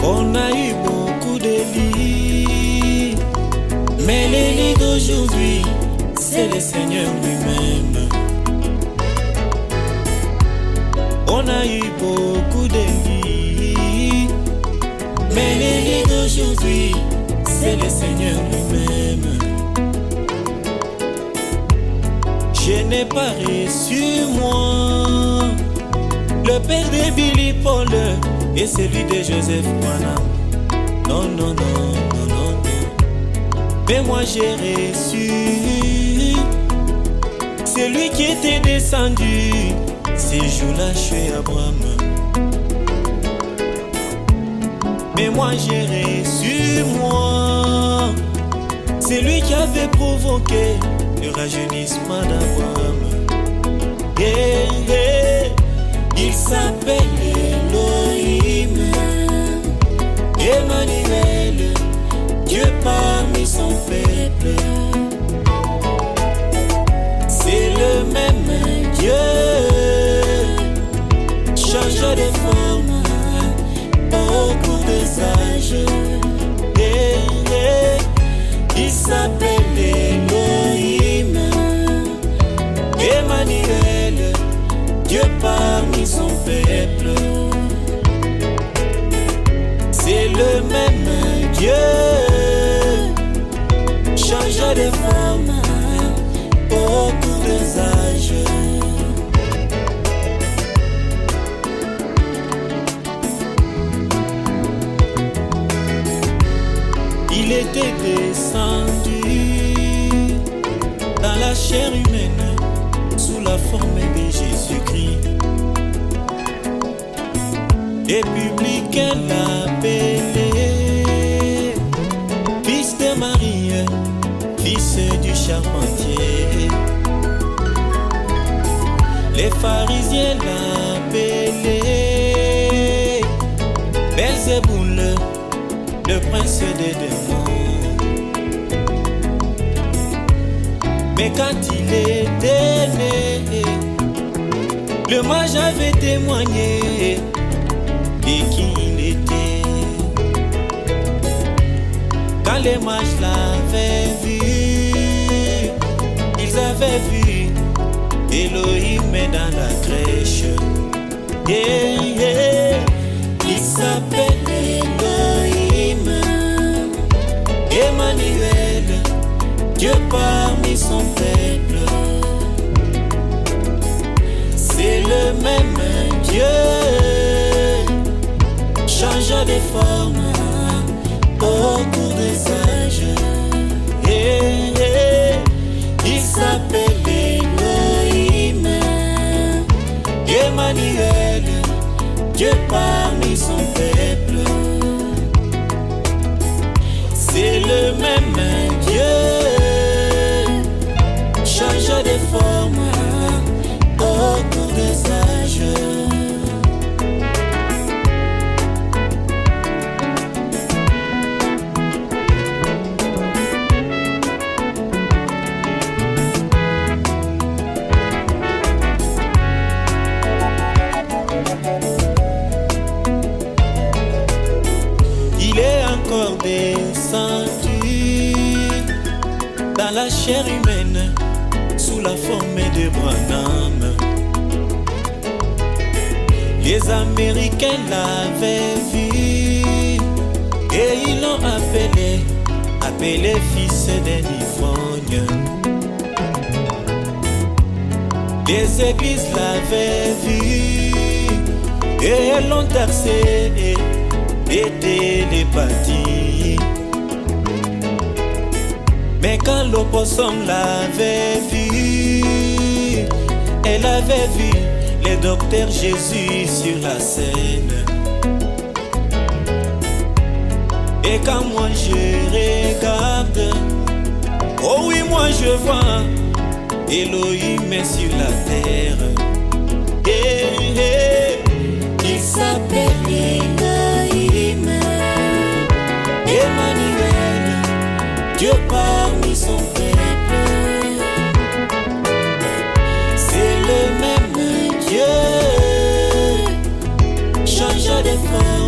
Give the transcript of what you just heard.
On a eu beaucoup de lits, mais les lits d'aujourd'hui, c'est le Seigneur lui-même. On a eu beaucoup de lits, mais les lits d'aujourd'hui, c'est le Seigneur lui-même. Je n'ai pas reçu moi le père de Billy Paul et celui de Joseph Branham. Non, non, non, non, non, non. Mais moi j'ai reçu celui qui était descendu ces jours-là chez Abraham. Mais moi j'ai reçu moi celui qui avait provoqué le rajeunissement d'Abraham. Yeah, yeah. Il s'appelle Elohim, Emmanuel, Dieu parmi son peuple. C'est le même Dieu, change de forme au cours des âges. Yeah, yeah. Il s'appelle Elohim, Emmanuel, Dieu parmi son peuple. C'est le même Dieu, change de forme au cours des âges. Il était descendu dans la chair humaine sous la forme de Jésus-Christ. Et publicain l'appelait fils de Marie, fils du charpentier. Les pharisiens l'appelaient Belzéboul, le prince des démons. Mais quand il était né, le mage avait témoigné de qui il était. Quand les mages l'avaient vu, ils avaient vu Elohim dans la crèche. Yeah, yeah. Il s'appelle Elohim, Emmanuel, Dieu parmi son peuple. C'est le même Dieu, change de forme au cours des âges. Yeah, yeah. Il s'appelle Elohim, Emmanuel, Dieu parmi son peuple. C'est le même Dieu, change de forme au cours des âges. Il est encore descendu dans la chair humaine sous la forme de Branham. Les Américains l'avaient vu et ils l'ont appelé fils d'un ivrogne. Les églises l'avaient vu et elles l'ont taxé de télépathie. Mais quand l'opossum l'avait vu, elle avait vu le docteur Jésus sur la scène. Et quand moi je regarde, oh oui, moi je vois Elohim sur la terre. Eh, eh, il s'appelle Elohim, Emmanuel, Dieu parmi son peuple. C'est le même Dieu, change de forme